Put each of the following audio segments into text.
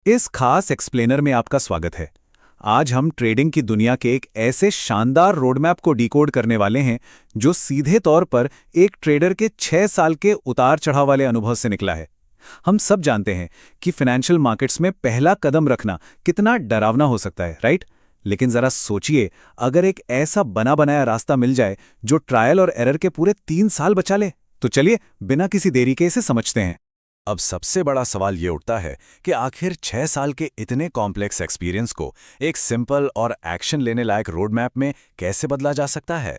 इस खास एक्सप्लेनर में आपका स्वागत है। आज हम ट्रेडिंग की दुनिया के एक ऐसे शानदार रोडमैप को डिकोड करने वाले हैं जो सीधे तौर पर एक ट्रेडर के 6 साल के उतार चढ़ाव वाले अनुभव से निकला है। हम सब जानते हैं कि फाइनेंशियल मार्केट्स में पहला कदम रखना कितना डरावना हो सकता है, राइट? लेकिन जरा सोचिए, अगर एक ऐसा बना बनाया रास्ता मिल जाए जो ट्रायल और एरर के पूरे 3 साल बचा ले, तो चलिए बिना किसी देरी के इसे समझते हैं। अब सबसे बड़ा सवाल ये उठता है कि आखिर 6 साल के इतने कॉम्प्लेक्स एक्सपीरियंस को एक सिंपल और एक्शन लेने लायक रोड मैप में कैसे बदला जा सकता है।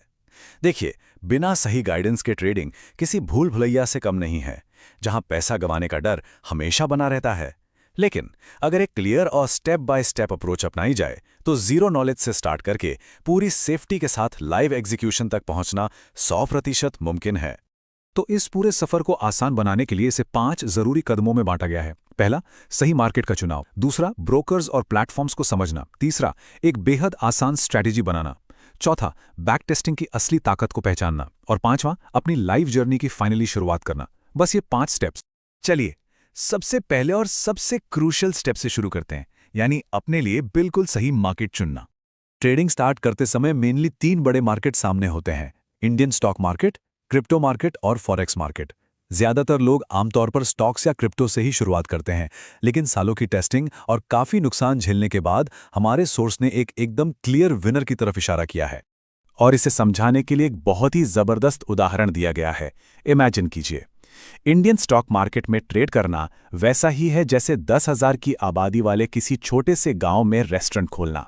देखिए, बिना सही गाइडेंस के ट्रेडिंग किसी भूल भुलैया से कम नहीं है, जहां पैसा गंवाने का डर हमेशा बना रहता है। लेकिन अगर एक क्लियर और स्टेप बाय स्टेप अप्रोच अपनाई जाए तो जीरो नॉलेज से स्टार्ट करके पूरी सेफ्टी के साथ लाइव एग्जीक्यूशन तक पहुंचना 100% मुमकिन है। तो इस पूरे सफर को आसान बनाने के लिए इसे 5 जरूरी कदमों में बांटा गया है। पहला, सही मार्केट का चुनाव। दूसरा, ब्रोकर्स और प्लेटफॉर्म्स को समझना। तीसरा, एक बेहद आसान स्ट्रैटेजी बनाना। चौथा, बैक टेस्टिंग की असली ताकत को पहचानना। और पांचवा, अपनी लाइव जर्नी की फाइनली शुरुआत करना। बस ये 5 स्टेप्स। चलिए, सबसे पहले और सबसे क्रूशियल स्टेप से शुरू करते हैं, यानी अपने लिए बिल्कुल सही मार्केट चुनना। ट्रेडिंग स्टार्ट करते समय मेनली 3 बड़े मार्केट सामने होते हैं: Indian stock market, crypto market और फॉरेक्स मार्केट। ज्यादातर लोग आमतौर पर स्टॉक्स या क्रिप्टो से ही शुरुआत करते हैं, लेकिन सालों की टेस्टिंग और काफी नुकसान झेलने के बाद हमारे सोर्स ने एक एकदम क्लियर विनर की तरफ इशारा किया है। और इसे समझाने के लिए एक बहुत ही जबरदस्त उदाहरण दिया गया है। इमेजिन कीजिए, इंडियन स्टॉक मार्केट में ट्रेड करना वैसा ही है जैसे 10,000 की आबादी वाले किसी छोटे से गांव में रेस्टोरेंट खोलना।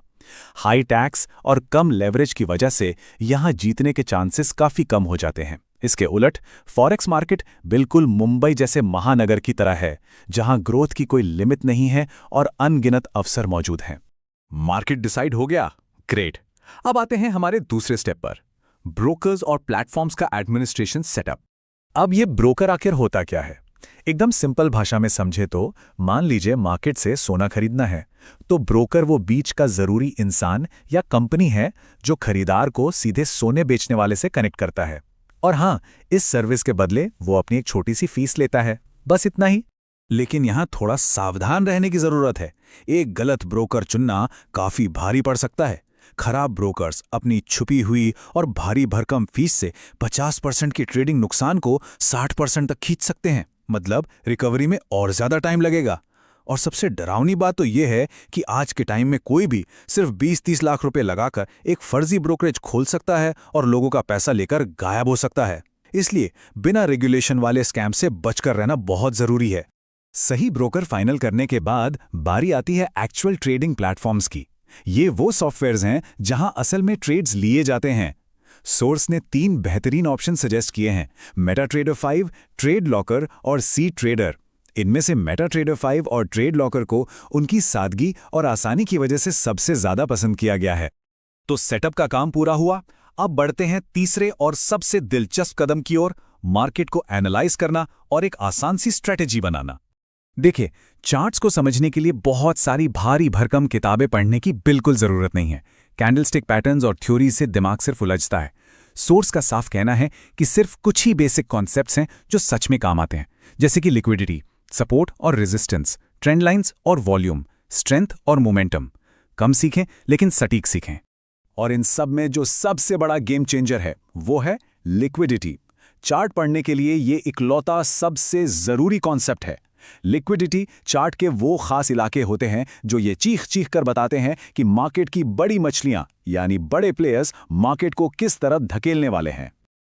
हाई टैक्स और कम लेवरेज की वजह से यहां जीतने के चांसेस काफी कम हो जाते हैं। इसके उलट फॉरेक्स मार्केट बिल्कुल मुंबई जैसे महानगर की तरह है, जहां ग्रोथ की कोई लिमिट नहीं है और अनगिनत अवसर मौजूद हैं। मार्केट डिसाइड हो गया? ग्रेट। अब आते हैं हमारे दूसरे स्टेप पर, ब्रोकर्स और प्लेटफॉर्म्स का एडमिनिस्ट्रेशन सेटअप। अब ये ब्रोकर आखिर होता क्या है? एकदम सिंपल भाषा में समझे तो मान लीजिए मार्केट से सोना खरीदना है, तो ब्रोकर वो बीच का जरूरी इंसान या कंपनी है जो खरीदार को सीधे सोने बेचने वाले से कनेक्ट करता है। और हां, इस सर्विस के बदले वो अपनी एक छोटी सी फीस लेता है, बस इतना ही। लेकिन यहां थोड़ा सावधान रहने की जरूरत है। एक गलत ब्रोकर चुनना काफी भारी पड़ सकता है। खराब ब्रोकर्स अपनी छुपी हुई और भारी भरकम फीस से 50% की ट्रेडिंग नुकसान को 60% तक खींच सकते हैं। मतलब रिकवरी में और ज्यादा टाइम लगेगा। और सबसे डरावनी बात तो यह है कि आज के टाइम में कोई भी सिर्फ 20-30 लाख रुपए लगाकर एक फर्जी ब्रोकरेज खोल सकता है और लोगों का पैसा लेकर गायब हो सकता है। इसलिए बिना रेगुलेशन वाले स्कैम से बचकर रहना बहुत जरूरी है। सही ब्रोकर फाइनल करने के बाद बारी आती है एक्चुअल ट्रेडिंग प्लेटफॉर्म्स की। ये वो सॉफ्टवेयर्स हैं जहां असल में ट्रेड्स लिए जाते हैं। सोर्स ने 3 बेहतरीन ऑप्शन सजेस्ट किए हैं: मेटाट्रेडर 5, ट्रेड लॉकर और सी ट्रेडर। इनमें से मेटाट्रेडर 5 और ट्रेड लॉकर को उनकी सादगी और आसानी की वजह से सबसे ज्यादा पसंद किया गया है। तो सेटअप का काम पूरा हुआ। अब बढ़ते हैं तीसरे और सबसे दिलचस्प कदम की ओर, मार्केट को एनालाइज करना और एक आसान सी स्ट्रेटेजी बनाना। देखिए, चार्ट्स को समझने के लिए बहुत सारी भारी भरकम किताबें पढ़ने की बिल्कुल जरूरत नहीं है। कैंडलस्टिक पैटर्न्स और थ्योरी से दिमाग सिर्फ उलझता है। सोर्स का साफ कहना है कि सिर्फ कुछ ही बेसिक कॉन्सेप्ट्स हैं जो सच में काम आते हैं, जैसे कि लिक्विडिटी, सपोर्ट और रेजिस्टेंस, ट्रेंड लाइंस और वॉल्यूम, स्ट्रेंथ और मोमेंटम। कम सीखें लेकिन सटीक सीखें। और इन सब में जो सबसे बड़ा गेम चेंजर है वो है लिक्विडिटी। चार्ट पढ़ने के लिए ये इकलौता सबसे जरूरी कॉन्सेप्ट है। लिक्विडिटी चार्ट के वो खास इलाके होते हैं जो ये चीख चीख कर बताते हैं कि मार्केट की बड़ी मछलियां यानी बड़े प्लेयर्स मार्केट को किस तरह धकेलने वाले हैं।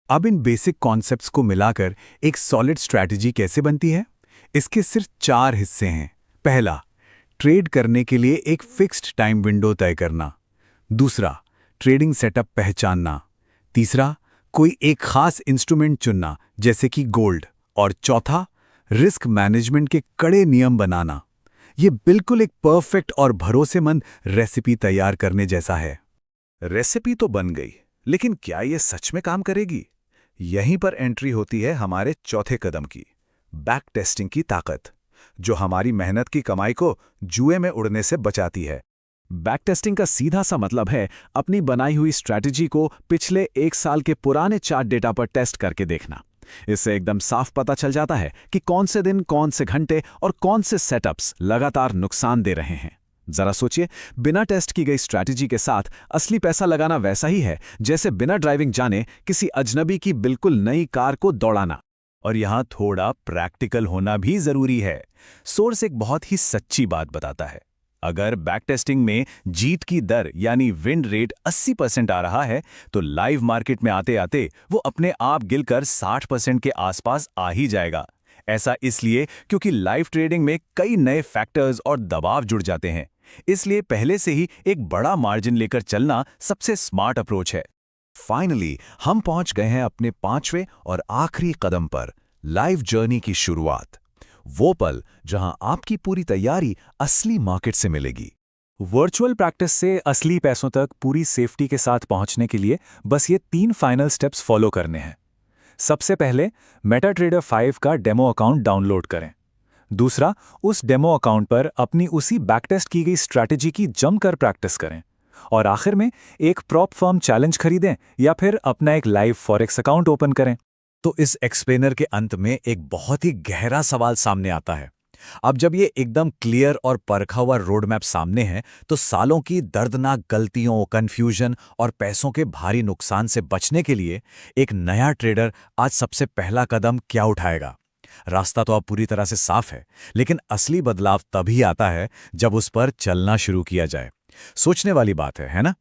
अब इन बेसिक कॉन्सेप्ट्स को मिलाकर एक सॉलिड स्ट्रैटेजी कैसे बनती है? इसके सिर्फ 4 हिस्से हैं। पहला, ट्रेड करने के लिए एक फिक्स्ड टाइम विंडो तय करना। दूसरा, ट्रेडिंग सेटअप पहचानना। तीसरा, कोई एक खास इंस्ट्रूमेंट चुनना जैसे कि गोल्ड। और चौथा, रिस्क मैनेजमेंट के कड़े नियम बनाना। ये बिल्कुल एक परफेक्ट और भरोसेमंद रेसिपी तैयार करने जैसा है। रेसिपी तो बन गई, लेकिन क्या ये सच में काम करेगी? यहीं पर एंट्री होती है हमारे चौथे कदम की, बैक टेस्टिंग की ताकत, जो हमारी मेहनत की कमाई को जुए में उड़ने से बचाती है। बैक टेस्टिंग का सीधा सा मतलब है अपनी बनाई हुई स्ट्रैटेजी को पिछले 1 साल के पुराने चार्ट डेटा पर टेस्ट करके देखना। इससे एकदम साफ पता चल जाता है कि कौन से दिन, कौन से घंटे और कौन से सेटअप्स लगातार नुकसान दे रहे हैं। जरा सोचिए, बिना टेस्ट की गई स्ट्रैटेजी के साथ असली पैसा लगाना वैसा ही है जैसे बिना ड्राइविंग जाने किसी अजनबी की बिल्कुल नई कार को दौड़ाना। और यहां थोड़ा प्रैक्टिकल होना भी जरूरी है। सोर्स एक बहुत ही सच्ची बात बताता है। अगर बैक टेस्टिंग में जीत की दर यानी विन रेट 80% आ रहा है, तो लाइव मार्केट में आते आते वो अपने आप गिरकर 60% के आसपास आ ही जाएगा। ऐसा इसलिए क्योंकि लाइव ट्रेडिंग में कई नए फैक्टर्स और दबाव जुड़ जाते हैं। इसलिए पहले से ही एक बड़ा मार्जिन लेकर चलना सबसे स्मार्ट अप्रोच है। फाइनली हम पहुंच गए हैं अपने 5वें और आखिरी कदम पर, लाइव जर्नी की शुरुआत। वो पल जहां आपकी पूरी तैयारी असली मार्केट से मिलेगी। वर्चुअल प्रैक्टिस से असली पैसों तक पूरी सेफ्टी के साथ पहुंचने के लिए बस ये 3 फाइनल स्टेप्स फॉलो करने हैं। सबसे पहले मेटाट्रेडर 5 का डेमो अकाउंट डाउनलोड करें। दूसरा, उस डेमो अकाउंट पर अपनी उसी बैकटेस्ट की गई स्ट्रैटेजी की जमकर प्रैक्टिस करें। और आखिर में एक प्रॉप फर्म चैलेंज खरीदें या फिर अपना एक लाइव फॉरेक्स अकाउंट ओपन करें। तो इस एक्सप्लेनर के अंत में एक बहुत ही गहरा सवाल सामने आता है। अब जब ये एकदम क्लियर और परखा हुआ रोड मैप सामने है, तो सालों की दर्दनाक गलतियों, कंफ्यूजन और पैसों के भारी नुकसान से बचने के लिए एक नया ट्रेडर आज सबसे पहला कदम क्या उठाएगा? रास्ता तो अब पूरी तरह से साफ है, लेकिन असली बदलाव तभी आता है जब उस पर चलना शुरू किया जाए। सोचने वाली बात है ना?